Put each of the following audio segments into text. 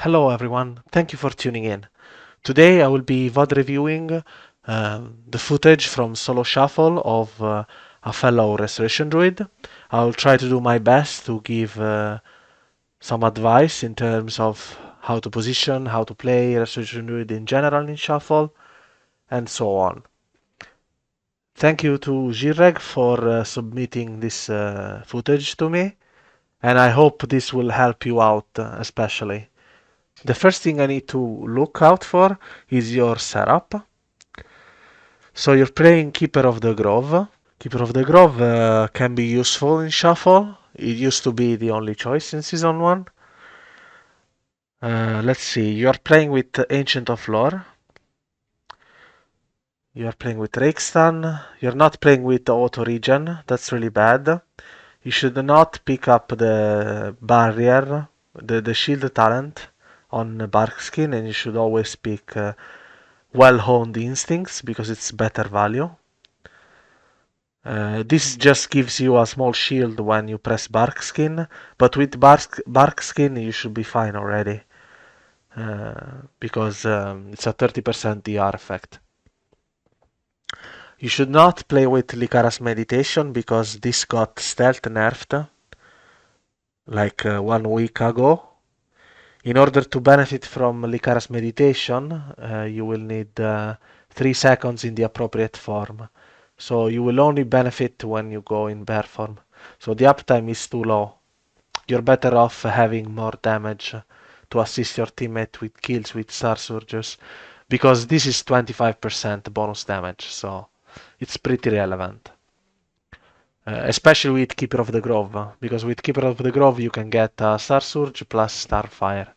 Hello everyone, thank you for tuning in. Today I will be VOD reviewing the footage from Solo Shuffle of a fellow Restoration Druid. I will try to do my best to give some advice in terms of how to position, how to play Restoration Druid in general in Shuffle, and so on. Thank you to Jireg for submitting this footage to me, and I hope this will help you out especially. The first thing I need to look out for is your setup. So you're playing Keeper of the Grove. Keeper of the Grove can be useful in Shuffle. It used to be the only choice in Season 1. Let's see, you're playing with Ancient of Lore. You're playing with Rakestan. You're not playing with Auto Regen. That's really bad. You should not pick up the barrier, the shield talent on Barkskin, and you should always pick well-honed instincts because it's better value. This just gives you a small shield when you press Barkskin, but with Barkskin you should be fine already because it's a 30% DR effect. You should not play with Licara's Meditation because this got stealth nerfed like 1 week ago. In order to benefit from Licara's Meditation, you will need 3 seconds in the appropriate form. So you will only benefit when you go in bear form. So the uptime is too low. You're better off having more damage to assist your teammate with kills with Star Surgers, because this is 25% bonus damage, so it's pretty relevant. Especially with Keeper of the Grove, because with Keeper of the Grove you can get Star Surge plus Starfire.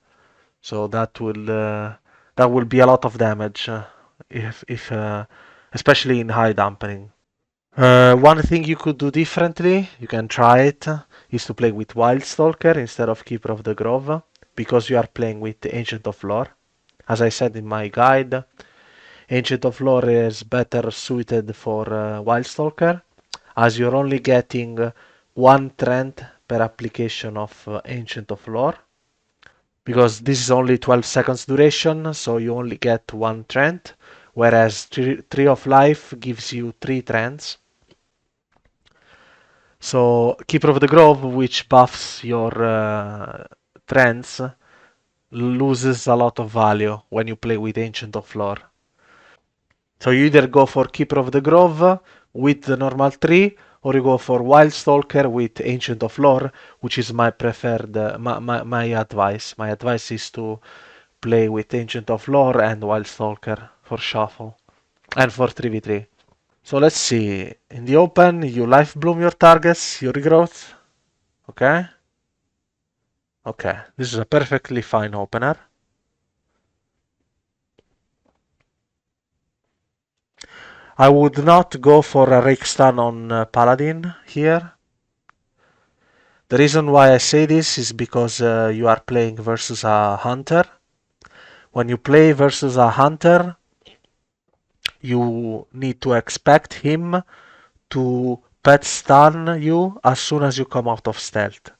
So that will be a lot of damage if especially in high dampening. One thing you could do differently, you can try it, is to play with Wildstalker instead of Keeper of the Grove, because you are playing with Ancient of Lore. As I said in my guide, Ancient of Lore is better suited for Wildstalker, as you're only getting 1 trend per application of Ancient of Lore, because this is only 12 seconds duration, so you only get 1 trend, whereas Tree of Life gives you 3 trends. So Keeper of the Grove, which buffs your trends, loses a lot of value when you play with Ancient of Lore. So you either go for Keeper of the Grove with the normal tree, or you go for Wildstalker with Ancient of Lore, which is my preferred, my advice. My advice is to play with Ancient of Lore and Wildstalker for Shuffle and for 3v3. So let's see. In the open, you life bloom your targets, you regrowth. Okay? Okay, this is a perfectly fine opener. I would not go for a Rakestan on Paladin here. The reason why I say this is because you are playing versus a Hunter. When you play versus a Hunter, you need to expect him to pet stun you as soon as you come out of stealth.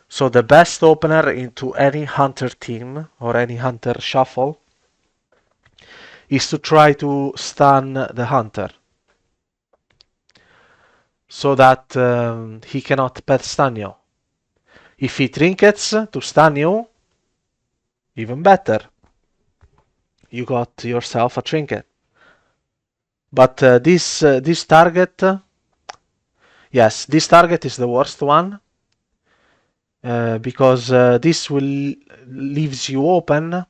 So the best opener into any Hunter team or any Hunter shuffle is to try to stun the Hunter, so that he cannot pet stun you. If he trinkets to stun you, even better. You got yourself a trinket. But this target, yes, this target is the worst one, because this will leaves you open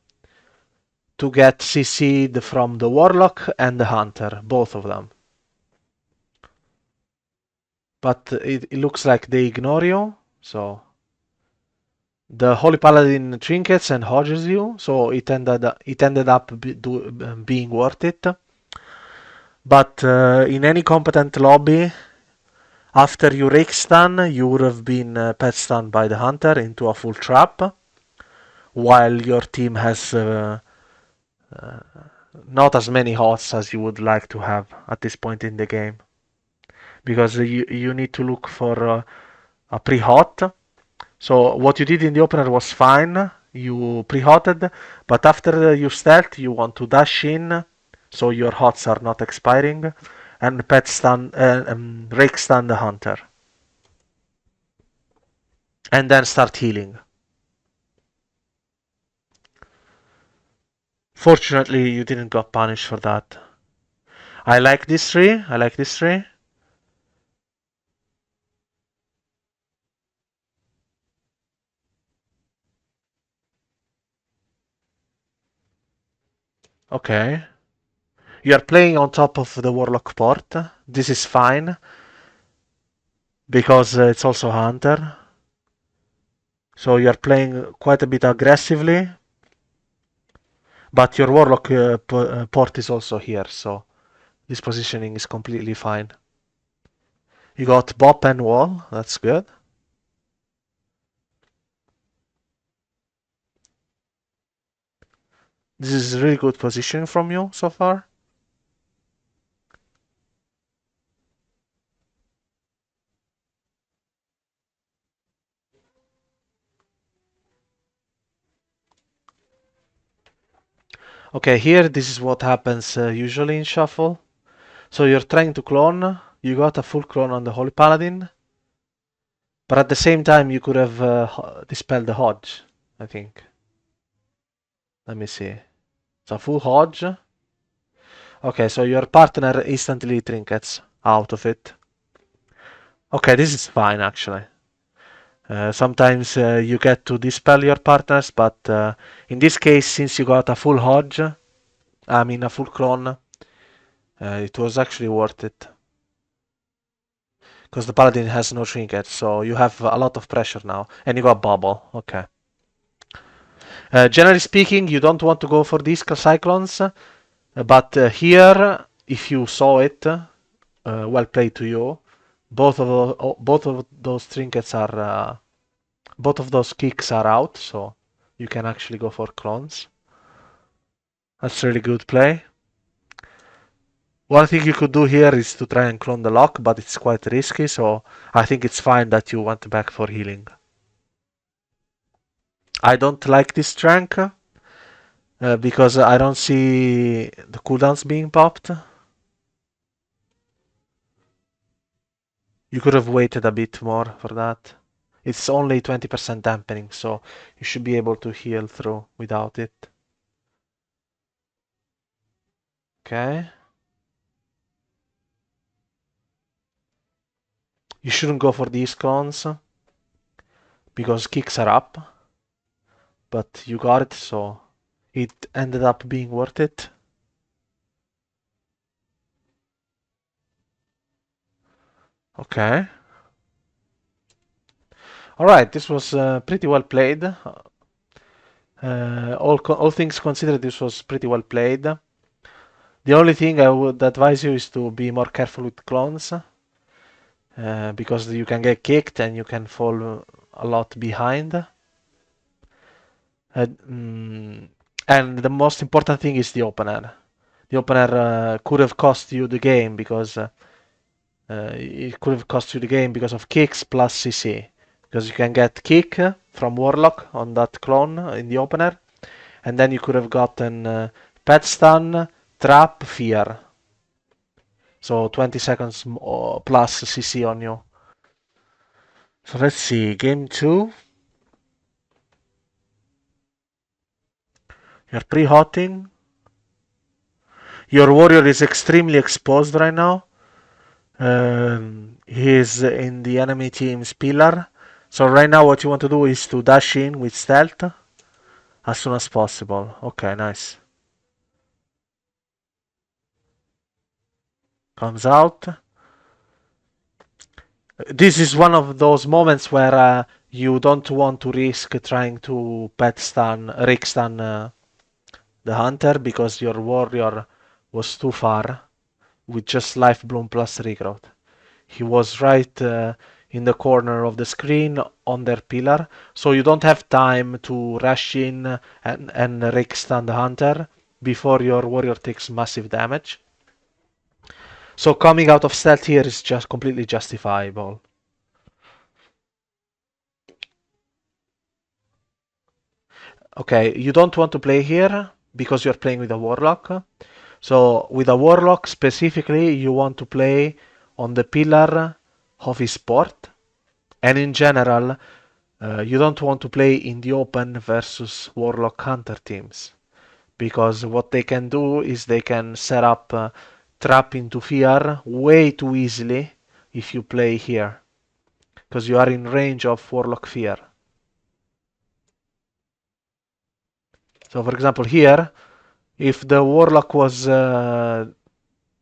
to get CC'd from the Warlock and the Hunter, both of them. But it looks like they ignore you, so the Holy Paladin trinkets and hodges you, so it ended up being worth it. But in any competent lobby, after you rake stun, you would have been pet stunned by the Hunter into a full trap, while your team has not as many hots as you would like to have at this point in the game. Because you need to look for a pre-hot. So what you did in the opener was fine. you pre-hotted, but after you stealth, you want to dash in, so your hots are not expiring, and pet stun, rake stun the hunter, and then start healing. Fortunately, you didn't get punished for that. I like this tree. I like this tree. Okay. You are playing on top of the Warlock port. This is fine because it's also Hunter. So you are playing quite a bit aggressively, but your Warlock port is also here, so this positioning is completely fine. You got Bop and Wall, that's good. This is really good positioning from you so far. Okay, here this is what happens usually in Shuffle. So you're trying to clone, you got a full clone on the Holy Paladin, but at the same time you could have dispelled the Hodge, I think. Let me see. It's a full Hodge. Okay, so your partner instantly trinkets out of it. Okay, this is fine actually. Sometimes you get to dispel your partners, but in this case, since you got a full Hodge, I mean a full clone, it was actually worth it. Because the Paladin has no trinket, so you have a lot of pressure now. And you got Bubble, okay. Generally speaking, you don't want to go for these Cyclones, but here, if you saw it, well played to you. Both of those trinkets are, both of those kicks are out, so you can actually go for clones. That's really good play. One thing you could do here is to try and clone the lock, but it's quite risky, so I think it's fine that you went back for healing. I don't like this Trank because I don't see the cooldowns being popped. You could have waited a bit more for that. It's only 20% dampening, so you should be able to heal through without it. Okay. You shouldn't go for these clones because kicks are up, but you got it, so it ended up being worth it. Okay. Alright, this was pretty well played. All things considered, this was pretty well played. The only thing I would advise you is to be more careful with clones, because you can get kicked and you can fall a lot behind. And the most important thing is the opener. The opener could have cost you the game because it could have cost you the game because of kicks plus CC. Because you can get kick from Warlock on that clone in the opener, and then you could have gotten pet stun, trap, fear. So 20 seconds plus CC on you. So let's see, game 2. You're pre-hotting. Your warrior is extremely exposed right now. He's in the enemy team's pillar. So right now what you want to do is to dash in with stealth as soon as possible. Okay, nice. Comes out. This is one of those moments where you don't want to risk trying to pet stun, Rick stun the hunter because your warrior was too far with just life bloom plus regrowth. He was right in the corner of the screen on their pillar, so you don't have time to rush in and Rick stun the hunter before your warrior takes massive damage. So coming out of stealth here is just completely justifiable. Okay, you don't want to play here because you're playing with a warlock. So with a warlock specifically, you want to play on the pillar of his port. And in general, you don't want to play in the open versus warlock hunter teams. Because what they can do is they can set up trap into fear way too easily if you play here. Because you are in range of warlock fear. So for example here, if the warlock was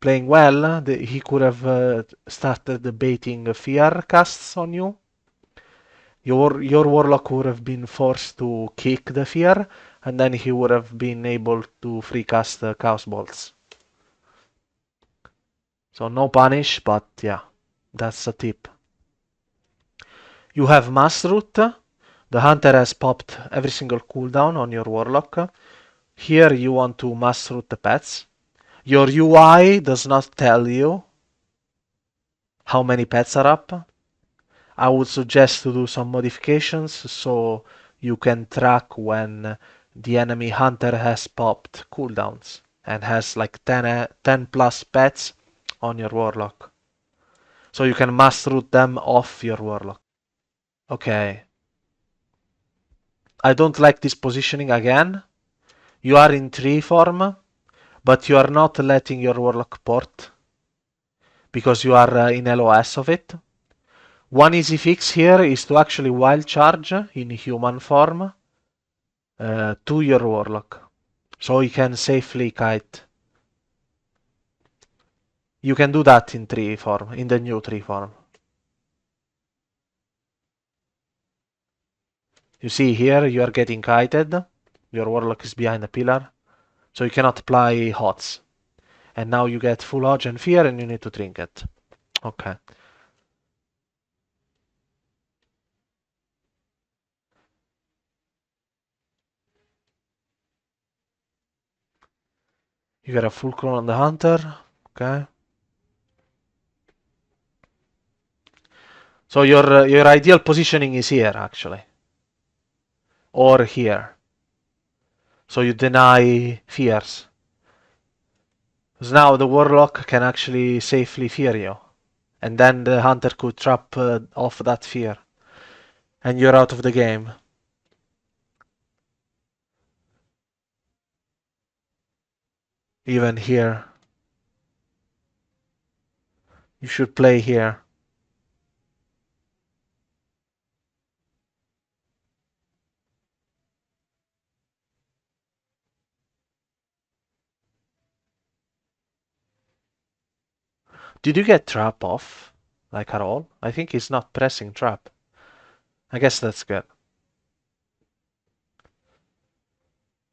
playing well, he could have started baiting fear casts on you. Your warlock would have been forced to kick the fear, and then he would have been able to free cast the chaos bolts. So no punish, but yeah, that's a tip. You have mass root. The hunter has popped every single cooldown on your warlock. Here you want to mass root the pets. Your UI does not tell you how many pets are up. I would suggest to do some modifications so you can track when the enemy hunter has popped cooldowns and has like 10 plus pets on your warlock. So you can mass root them off your warlock. Okay. I don't like this positioning again. You are in tree form, but you are not letting your warlock port because you are in LOS of it. One easy fix here is to actually wild charge in human form to your warlock, so he can safely kite. You can do that in tree form, in the new tree form. You see here, you are getting kited. Your warlock is behind a pillar, so you cannot apply hots. And now you get full hodge and fear, and you need to trinket. Okay. You get a full clone on the hunter. Okay. So your ideal positioning is here actually, or here. So you deny fears. Because now the warlock can actually safely fear you, and then the hunter could trap off that fear, and you're out of the game. Even here, you should play here. Did you get trap off? Like at all? I think he's not pressing trap. I guess that's good.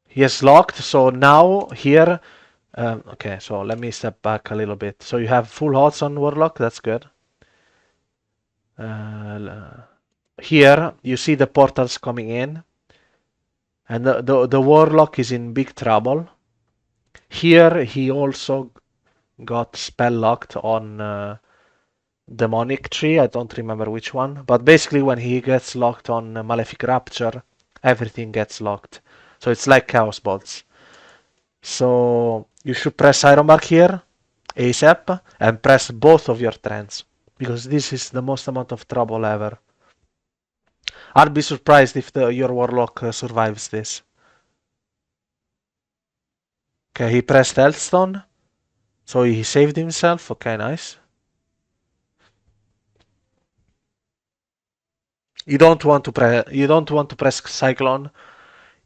He is locked, so now here... okay, so let me step back a little bit. So you have full odds on Warlock, that's good. Here, you see the portals coming in. And the Warlock is in big trouble. Here, he also got spell locked on Demonic Tree. I don't remember which one. But basically, when he gets locked on Malefic Rapture, everything gets locked. So it's like Chaos Bolts. So you should press Ironbark here, ASAP, and press both of your trends. Because this is the most amount of trouble ever. I'd be surprised if your Warlock survives this. Okay, he pressed Healthstone. So he saved himself. Okay, nice. You don't want to press Cyclone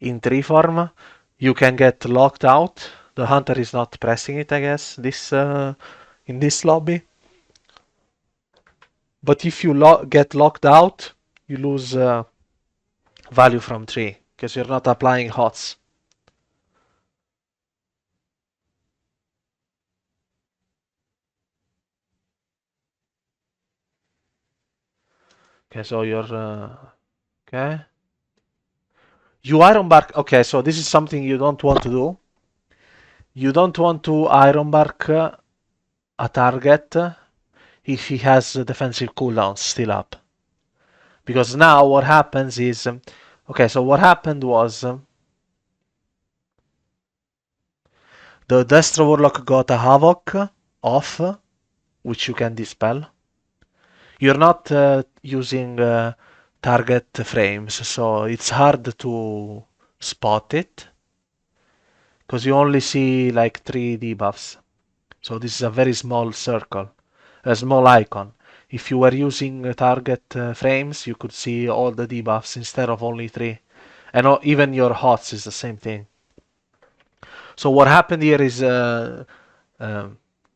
in tree form. You can get locked out. The hunter is not pressing it, I guess, in this lobby. But if you get locked out, you lose value from tree because you're not applying hots. Okay, so you're okay. You Ironbark. Okay, so this is something you don't want to do. You don't want to Ironbark a target if he has defensive cooldowns still up. Because now what happens is, okay, so what happened was The Destro Warlock got a Havoc off, which you can dispel. You're not using target frames, so it's hard to spot it because you only see like 3 debuffs. So this is a very small circle, a small icon. If you were using target frames, you could see all the debuffs instead of only 3. And even your HOTS is the same thing. So what happened here is uh,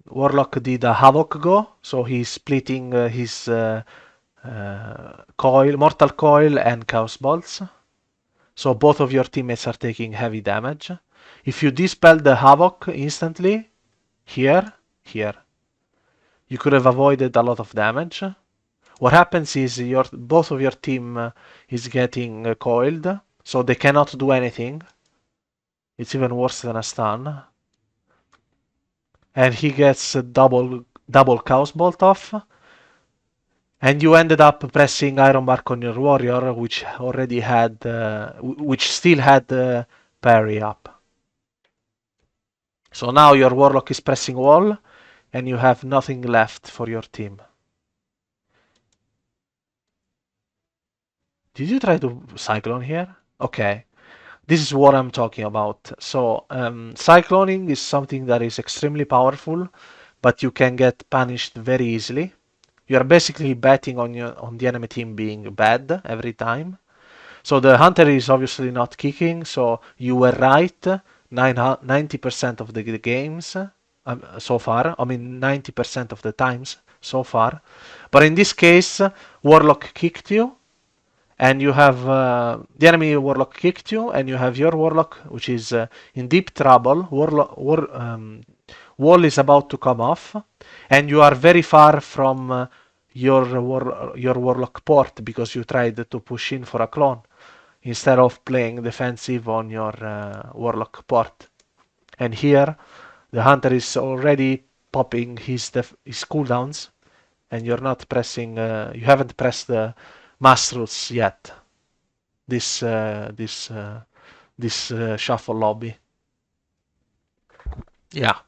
Warlock did a Havoc go, so he's splitting his coil, Mortal Coil and Chaos Bolts. So both of your teammates are taking heavy damage. If you dispel the Havoc instantly, here, you could have avoided a lot of damage. What happens is both of your team is getting coiled, so they cannot do anything. It's even worse than a stun. And he gets a double Chaos Bolt off. And you ended up pressing Iron Bark on your warrior, which already had, which still had parry up. So now your warlock is pressing wall, and you have nothing left for your team. Did you try to cyclone here? Okay, this is what I'm talking about. So cycloning is something that is extremely powerful, but you can get punished very easily. You are basically betting on the enemy team being bad every time. So the hunter is obviously not kicking, so you were right 90% of the games so far. I mean 90% of the times so far. But in this case, Warlock kicked you, and you have the enemy Warlock kicked you, and you have your Warlock, which is in deep trouble. Wall is about to come off, and you are very far from your Warlock port because you tried to push in for a clone instead of playing defensive on your Warlock port. And here, the Hunter is already popping his cooldowns, and you're not pressing. You haven't pressed the Mastrals yet. This shuffle lobby. Yeah.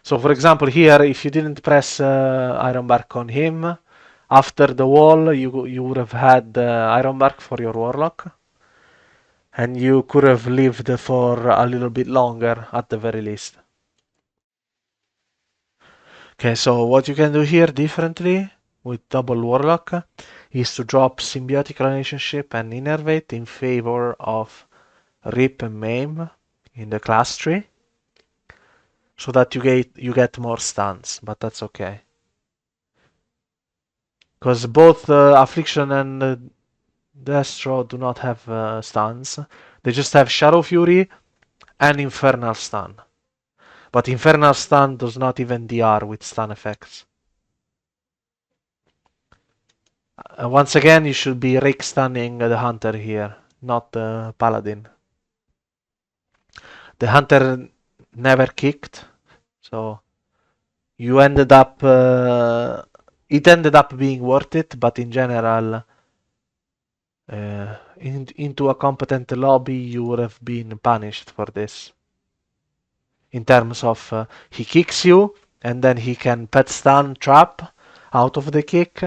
So for example, here, if you didn't press Iron Bark on him, after the wall, you would have had Iron Bark for your Warlock. And you could have lived for a little bit longer at the very least. Okay, so what you can do here differently with double Warlock is to drop Symbiotic Relationship and Innervate in favor of Rip and Maim in the class tree, so that you get more stuns, but that's okay. Because both Affliction and Destro do not have stuns. They just have Shadow Fury and Infernal Stun. But Infernal Stun does not even DR with stun effects. Once again, you should be Rake stunning the Hunter here, not the Paladin. The Hunter never kicked, so you ended up... it ended up being worth it, but in general, into a competent lobby, you would have been punished for this. In terms of he kicks you, and then he can pet stun trap out of the kick,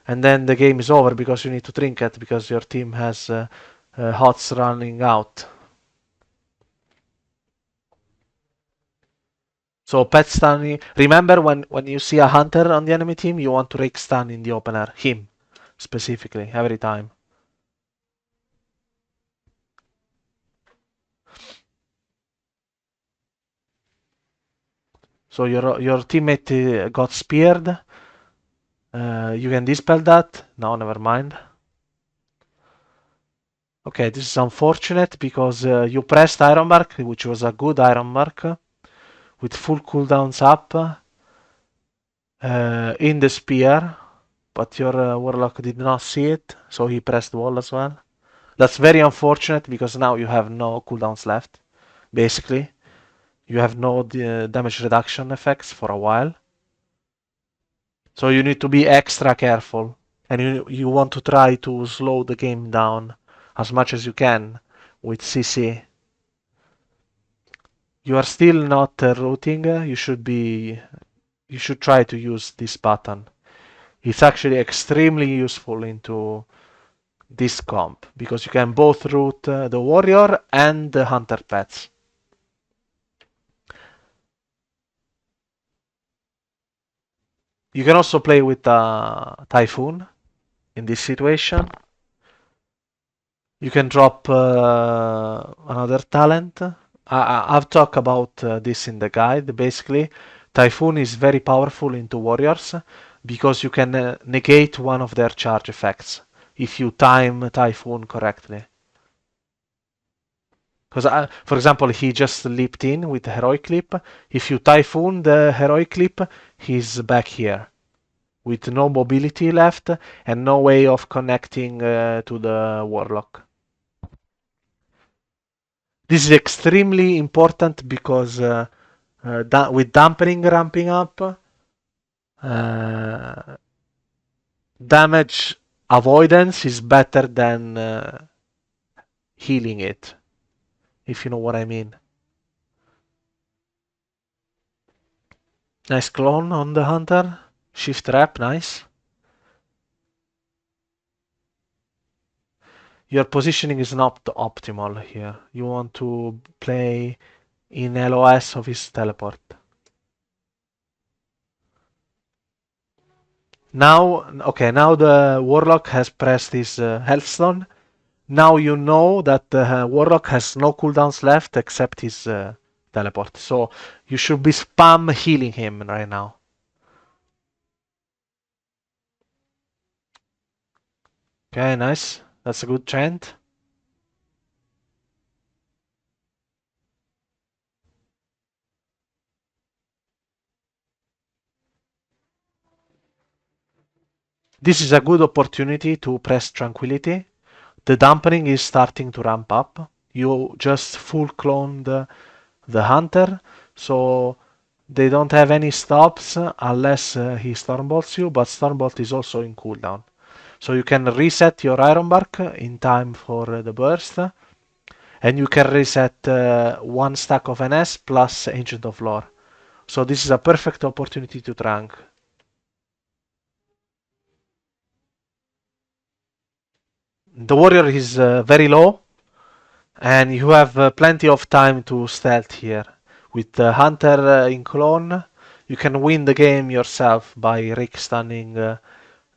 and then the game is over because you need to trinket because your team has HOTS running out. So pet stun. Remember when you see a hunter on the enemy team, you want to rake stun in the opener, him specifically, every time. So your teammate got speared. You can dispel that. No, never mind. Okay, this is unfortunate because you pressed Iron Mark, which was a good Iron Mark, with full cooldowns up in the spear, but your Warlock did not see it, so he pressed wall as well. That's very unfortunate because now you have no cooldowns left, basically. You have no damage reduction effects for a while. So you need to be extra careful, and you want to try to slow the game down as much as you can with CC. You are still not routing. You should try to use this button. It's actually extremely useful into this comp because you can both root the warrior and the hunter pets. You can also play with Typhoon in this situation. You can drop another talent. I've talked about this in the guide. Basically, Typhoon is very powerful into warriors because you can negate one of their charge effects if you time Typhoon correctly. Because, for example, he just leaped in with the heroic leap. If you Typhoon the heroic leap, he's back here with no mobility left and no way of connecting to the warlock. This is extremely important because with dampening ramping up, damage avoidance is better than healing it, if you know what I mean. Nice clone on the hunter. Shift rep, nice. Your positioning is not optimal here. You want to play in LOS of his teleport. Now, okay, now the warlock has pressed his healthstone. Now you know that the warlock has no cooldowns left except his teleport. So you should be spam healing him right now. Okay, nice. That's a good trend. This is a good opportunity to press Tranquility. The dampening is starting to ramp up. You just full cloned the hunter, so they don't have any stops unless he Stormbolts you, but Stormbolt is also in cooldown. So you can reset your Ironbark in time for the burst, and you can reset one stack of NS plus Ancient of Lore. So this is a perfect opportunity to trank. The warrior is very low, and you have plenty of time to stealth here. With the hunter in clone, you can win the game yourself by Rick stunning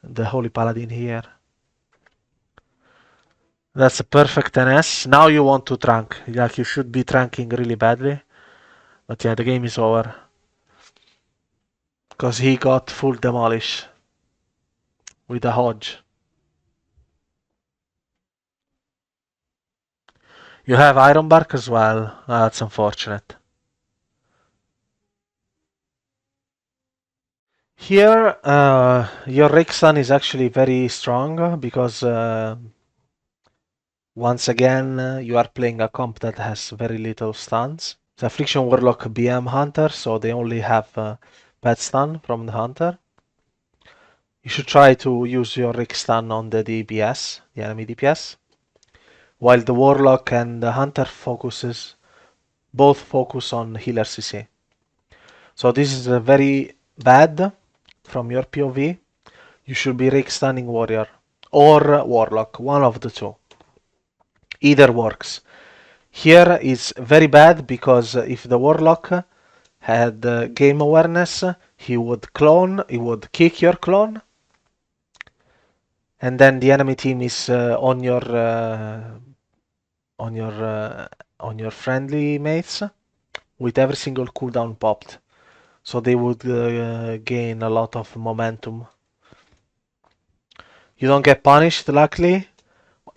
the Holy Paladin here. That's a perfect NS. Now you want to trank. Like you should be tranking really badly. But yeah, the game is over. Because he got full demolish with a Hodge. You have Ironbark as well. That's unfortunate. Here, your Rixan is actually very strong because once again you are playing a comp that has very little stuns. The Affliction Warlock BM Hunter, so they only have pet stun from the Hunter. You should try to use your Rick stun on the DPS, the enemy DPS, while the Warlock and the Hunter both focus on healer CC. So this is very bad from your POV. You should be Rick stunning Warrior or Warlock, one of the two. Either works. Here is very bad because if the Warlock had game awareness, he would kick your clone, and then the enemy team is on your friendly mates with every single cooldown popped. So they would gain a lot of momentum. You don't get punished, luckily.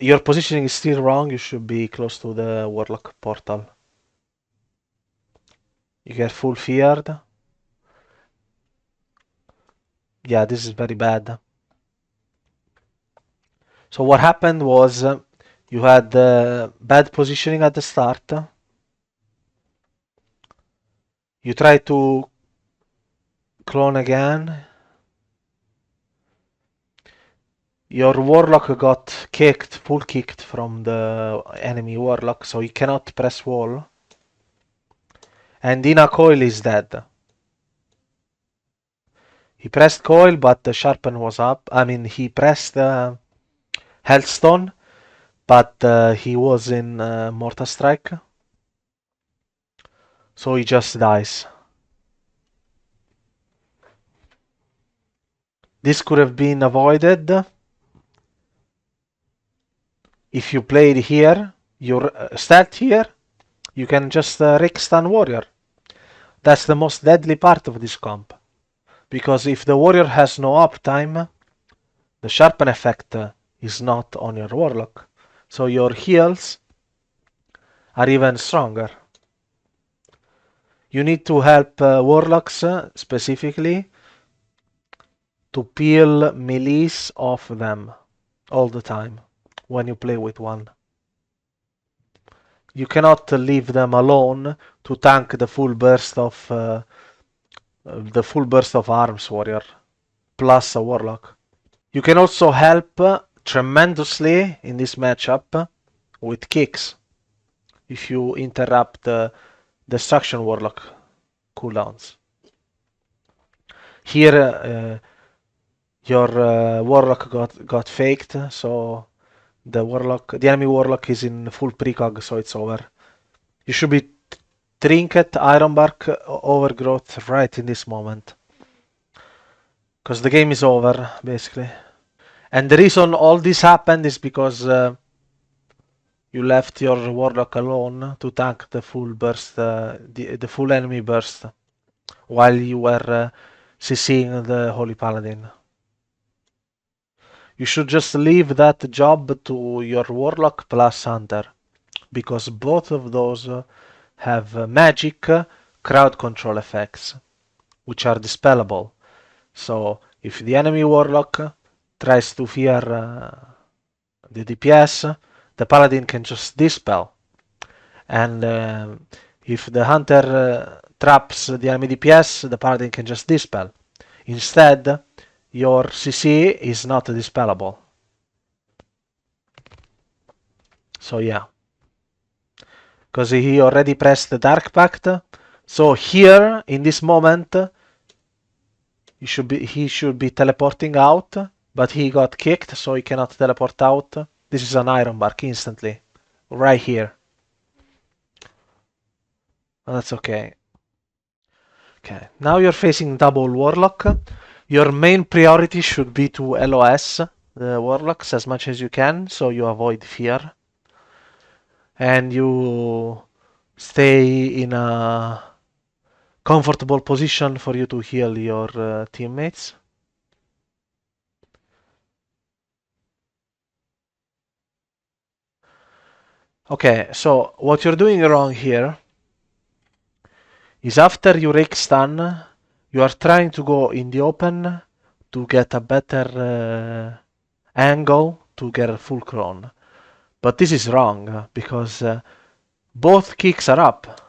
Your positioning is still wrong. You should be close to the Warlock portal. You get full feared. Yeah, this is very bad. So what happened was you had bad positioning at the start. You try to clone again. Your warlock got full kicked from the enemy warlock, so he cannot press wall. And Dina Coil is dead. He pressed Coil, but the Sharpen was up. I mean, he pressed Healthstone, but he was in Mortar Strike. So he just dies. This could have been avoided if you played here, your start here, you can just Rick Stun Warrior. That's the most deadly part of this comp. Because if the Warrior has no uptime, the Sharpen effect is not on your Warlock. So your heals are even stronger. You need to help Warlocks specifically to peel melees off them all the time when you play with one. You cannot leave them alone to tank the full burst of arms warrior plus a warlock. You can also help tremendously in this matchup with kicks if you interrupt the destruction warlock cooldowns. Here your warlock got faked, so the enemy warlock is in full precog, so it's over. You should be Trinket, Ironbark, Overgrowth right in this moment. Because the game is over, basically. And the reason all this happened is because you left your Warlock alone to tank the full burst, the full enemy burst, while you were CCing the Holy Paladin. You should just leave that job to your Warlock plus Hunter, because both of those have magic crowd control effects, which are dispellable. So if the enemy Warlock tries to fear the DPS, the Paladin can just dispel. And if the Hunter traps the enemy DPS, the Paladin can just dispel. Instead, your CC is not dispellable. So yeah. Because he already pressed the Dark Pact. So here, in this moment, he should be teleporting out, but he got kicked, so he cannot teleport out. This is an Iron Bark instantly. Right here. That's okay. Okay, now you're facing double Warlock. Your main priority should be to LOS the Warlocks as much as you can, so you avoid fear. And you stay in a comfortable position for you to heal your teammates. Okay, so what you're doing wrong here is after you rake stun, you are trying to go in the open to get a better angle to get a full clone. But this is wrong because both kicks are up.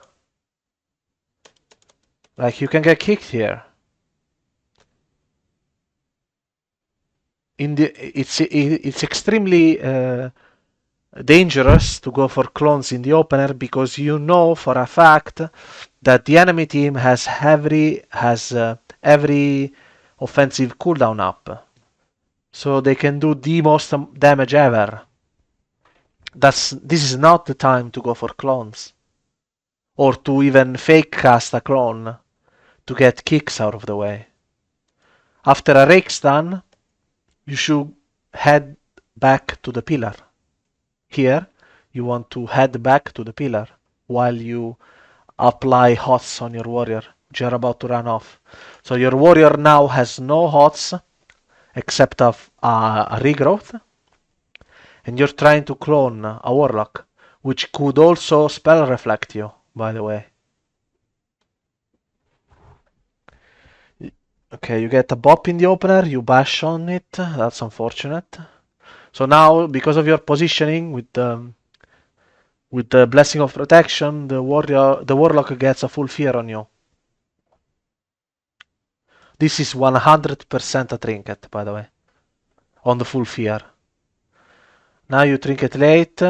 Like you can get kicked here. It's extremely dangerous to go for clones in the opener because you know for a fact that the enemy team has every offensive cooldown up, so they can do the most damage ever. This is not the time to go for clones or to even fake cast a clone to get kicks out of the way. After a rake stun, you should head back to the pillar. Here, you want to head back to the pillar while you apply HOTS on your warrior, which you're about to run off. So your warrior now has no HOTS except of a regrowth, and you're trying to clone a warlock, which could also spell reflect you, by the way. Okay, you get a bop in the opener, you bash on it, that's unfortunate. So now, because of your positioning with the Blessing of Protection, the warlock gets a full fear on you. This is 100% a trinket, by the way, on the full fear. Now you trinket late,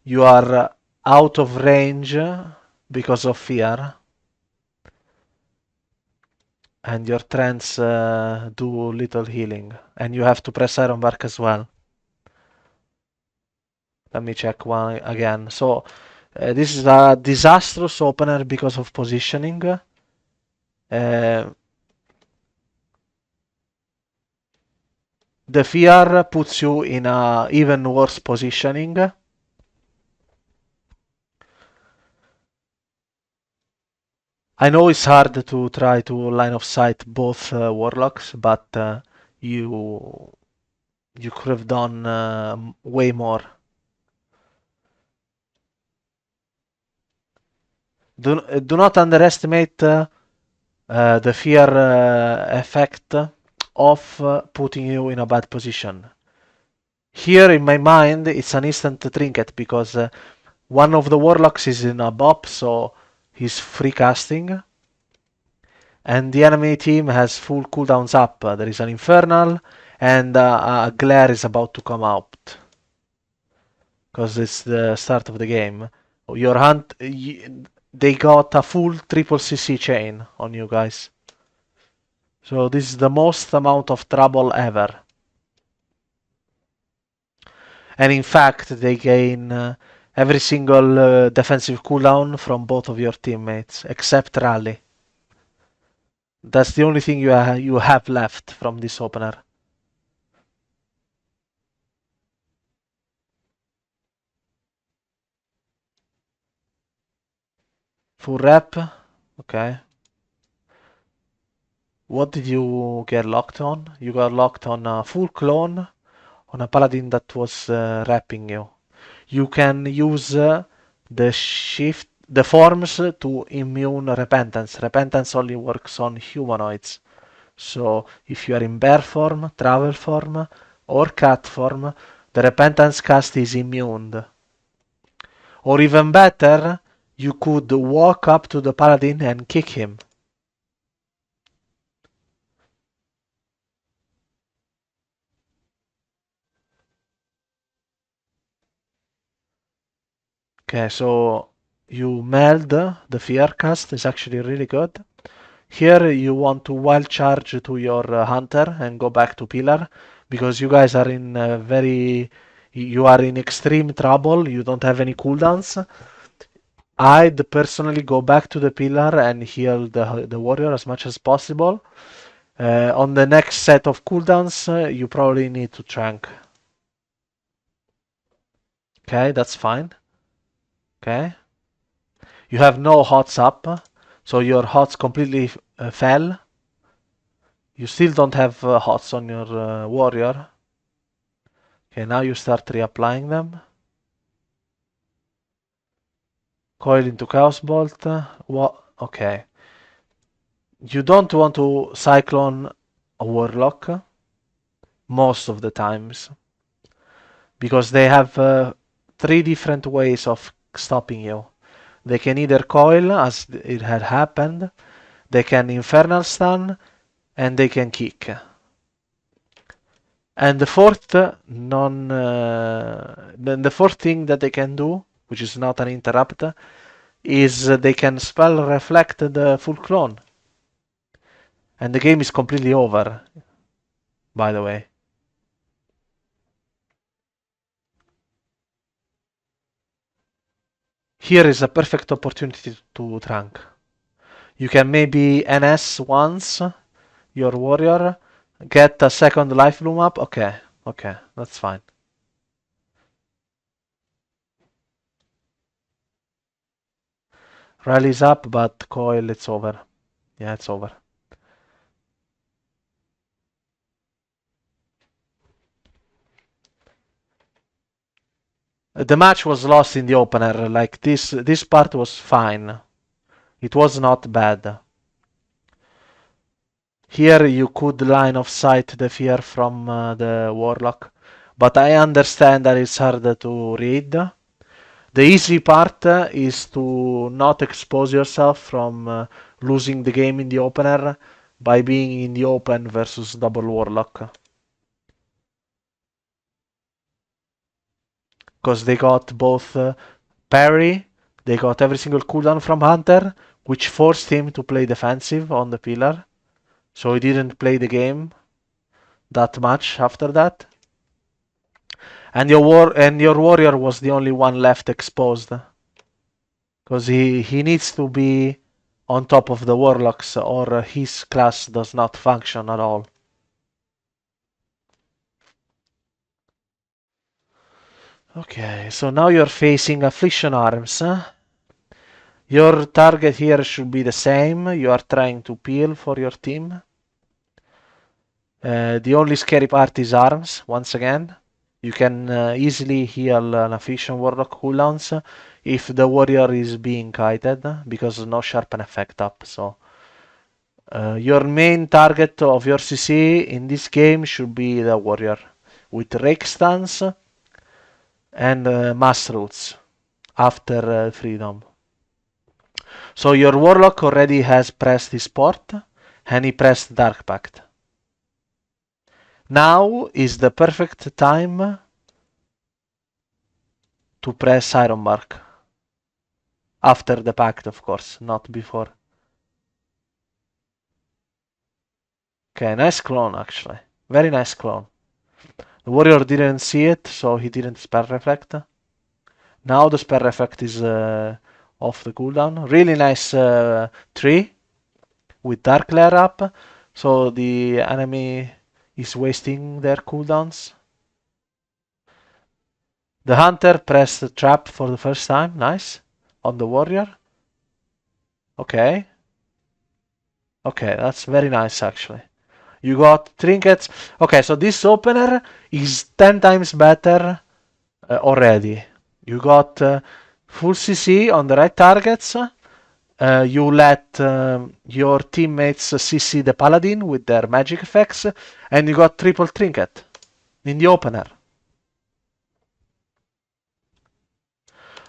you are out of range because of fear. And your trends do little healing. And you have to press Iron Bark as well. Let me check one again. So this is a disastrous opener because of positioning. The fear puts you in a even worse positioning. I know it's hard to try to line of sight both warlocks, but you you could have done way more. Do not underestimate the fear effect of putting you in a bad position. Here in my mind, it's an instant trinket because one of the warlocks is in a bop, so he's free casting. And the enemy team has full cooldowns up. There is an Infernal, and a Glare is about to come out. Because it's the start of the game. Your hunt, they got a full triple CC chain on you guys. So this is the most amount of trouble ever. And in fact, they gain every single defensive cooldown from both of your teammates, except Rally. That's the only thing you have left from this opener. Full rep, okay. What did you get locked on? You got locked on a full clone on a paladin that was repping you. You can use the forms to immune repentance. Repentance only works on humanoids. So if you are in bear form, travel form, or cat form, the repentance cast is immune. Or even better, you could walk up to the paladin and kick him. Okay, so you meld the fear cast is actually really good. Here you want to wild charge to your hunter and go back to pillar because you guys are in you are in extreme trouble. You don't have any cooldowns. I'd personally go back to the pillar and heal the warrior as much as possible. On the next set of cooldowns, you probably need to trank. Okay, that's fine. Okay. You have no hots up, so your hots completely fell. You still don't have hots on your warrior. Okay, now you start reapplying them. Coil into Chaos Bolt. Okay. You don't want to Cyclone a Warlock most of the times because they have three different ways of stopping you. They can either coil, as it had happened, they can Infernal Stun, and they can kick. And the fourth the fourth thing that they can do, which is not an interrupt, is they can spell reflect the full clone. And the game is completely over, by the way. Here is a perfect opportunity to trank. You can maybe NS once your warrior, get a second life bloom up. Okay, that's fine. Rally's up, but coil, it's over. Yeah, it's over. The match was lost in the opener. Like this part was fine. It was not bad. Here you could line of sight the fear from the warlock, but I understand that it's harder to read. The easy part is to not expose yourself from losing the game in the opener by being in the open versus double warlock. Because they got both parry, they got every single cooldown from Hunter, which forced him to play defensive on the pillar. So he didn't play the game that much after that. And your warrior was the only one left exposed. Because he needs to be on top of the warlocks or his class does not function at all. Okay, so now you're facing Affliction Arms. Your target here should be the same. You are trying to peel for your team. The only scary part is arms, once again. You can easily heal an Affliction Warlock cooldowns if the warrior is being kited, because no sharpen effect up, so... your main target of your CC in this game should be the warrior, with rake stance and mass roots after freedom. So your warlock already has pressed his port, and he pressed Dark Pact. Now is the perfect time to press Iron Bark. After the pact, of course, not before. Okay, nice clone actually. Very nice clone. The warrior didn't see it, so he didn't spell reflect. Now the spell effect is off the cooldown. Really nice tree with dark layer up, so the enemy is wasting their cooldowns. The hunter pressed the trap for the first time, nice, on the warrior. Okay. Okay, that's very nice actually. You got trinkets. Okay, so this opener is 10 times better already. You got full CC on the right targets. You let your teammates CC the paladin with their magic effects, and you got triple trinket in the opener.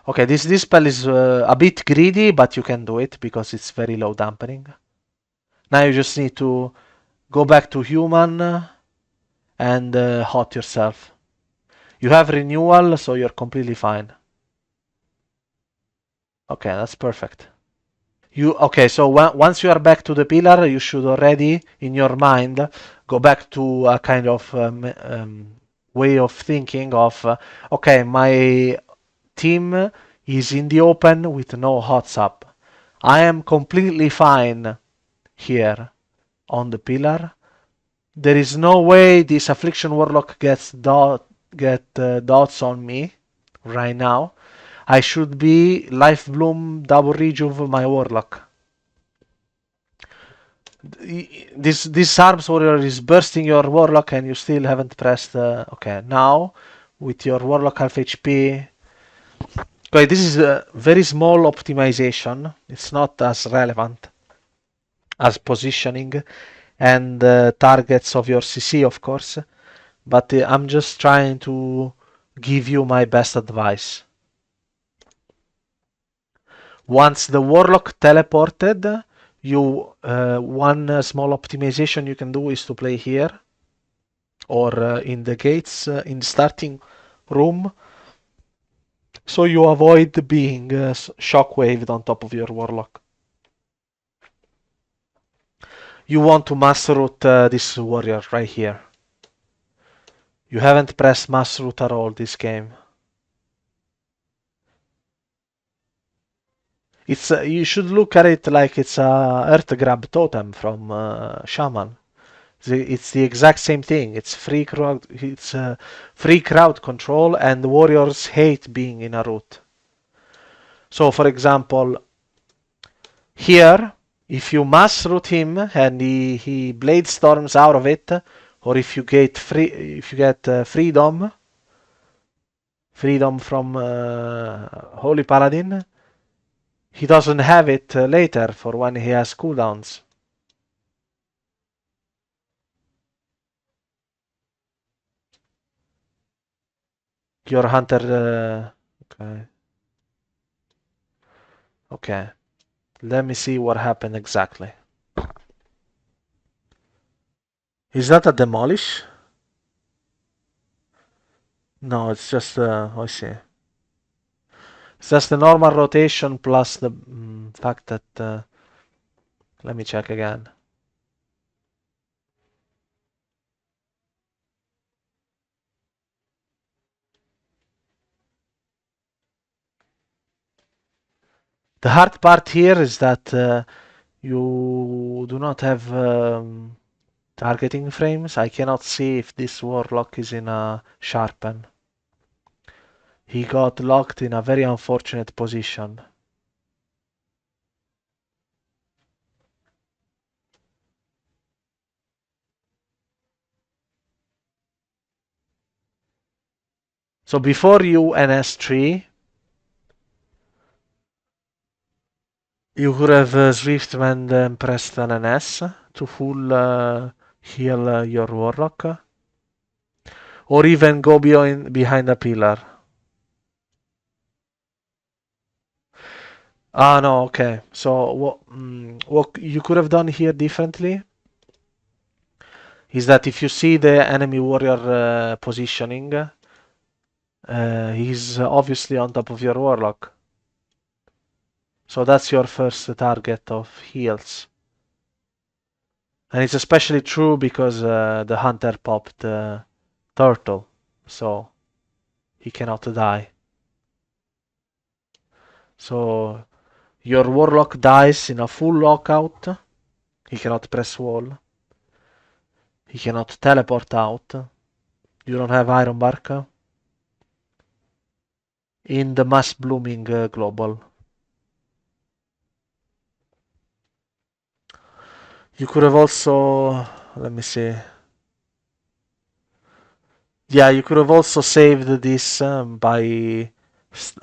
Okay, this spell is a bit greedy, but you can do it because it's very low dampening. Now you just need to go back to human and hot yourself. You have renewal, so you're completely fine. Okay, that's perfect. Okay, so once you are back to the pillar, you should already, in your mind, go back to a kind of way of thinking of, okay, my team is in the open with no hots up. I am completely fine here on the pillar. There is no way this Affliction Warlock gets dots on me right now. I should be Life Bloom double rejuve my Warlock. This Arms Warrior is bursting your Warlock and you still haven't pressed... okay, now with your Warlock half HP... Okay, this is a very small optimization. It's not as relevant as positioning and targets of your CC, of course. But I'm just trying to give you my best advice. Once the Warlock teleported, one small optimization you can do is to play here or in the gates in the starting room, so you avoid being shockwaved on top of your Warlock. You want to mass root this warrior right here. You haven't pressed mass root at all this game. You should look at it like it's a Earth Grab totem from Shaman. It's the exact same thing. It's free crowd. It's free crowd control, and the warriors hate being in a root. So, for example, here, if you mass root him and he blade storms out of it, or if you get freedom from Holy Paladin, he doesn't have it later for when he has cooldowns. Your hunter... okay. Okay. Let me see what happened exactly. Is that a demolish? No, it's just... I see. It's just the normal rotation plus the fact that... let me check again. The hard part here is that you do not have targeting frames. I cannot see if this warlock is in a sharpen. He got locked in a very unfortunate position. So before you NS3, you could have Swiftman and pressed an NS to full heal your warlock. Or even go behind a pillar. Ah, no, okay. So what you could have done here differently is that if you see the enemy warrior positioning, he's obviously on top of your warlock. So that's your first target of heals. And it's especially true because the hunter popped turtle, so he cannot die. So your warlock dies in a full lockout. He cannot press wall. He cannot teleport out. You don't have Iron Bark in the mass blooming global. You could have also, let me see. Yeah, you could have also saved this by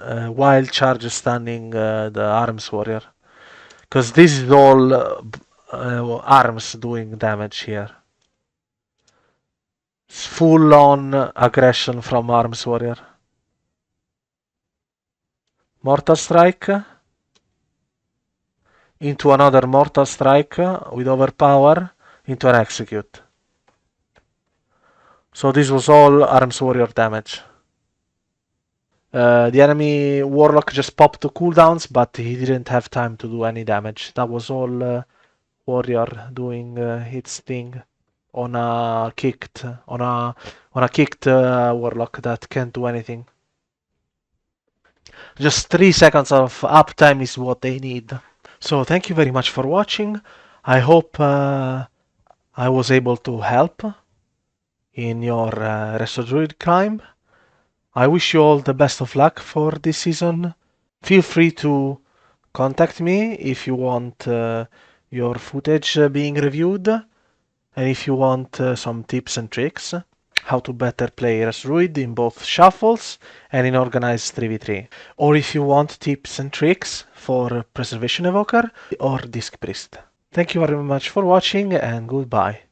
wild charge stunning the arms warrior. Because this is all arms doing damage here. It's full on aggression from arms warrior. Mortal strike into another mortal strike with overpower into an execute. So this was all arms warrior damage. The enemy warlock just popped the cooldowns, but he didn't have time to do any damage. That was all warrior doing its thing on a kicked warlock that can't do anything. Just 3 seconds of uptime is what they need. So thank you very much for watching. I hope I was able to help in your Resto Druid climb. I wish you all the best of luck for this season. Feel free to contact me if you want your footage being reviewed, and if you want some tips and tricks how to better play as Druid in both shuffles and in organized 3v3. Or if you want tips and tricks for Preservation Evoker or Disc Priest. Thank you very much for watching and goodbye.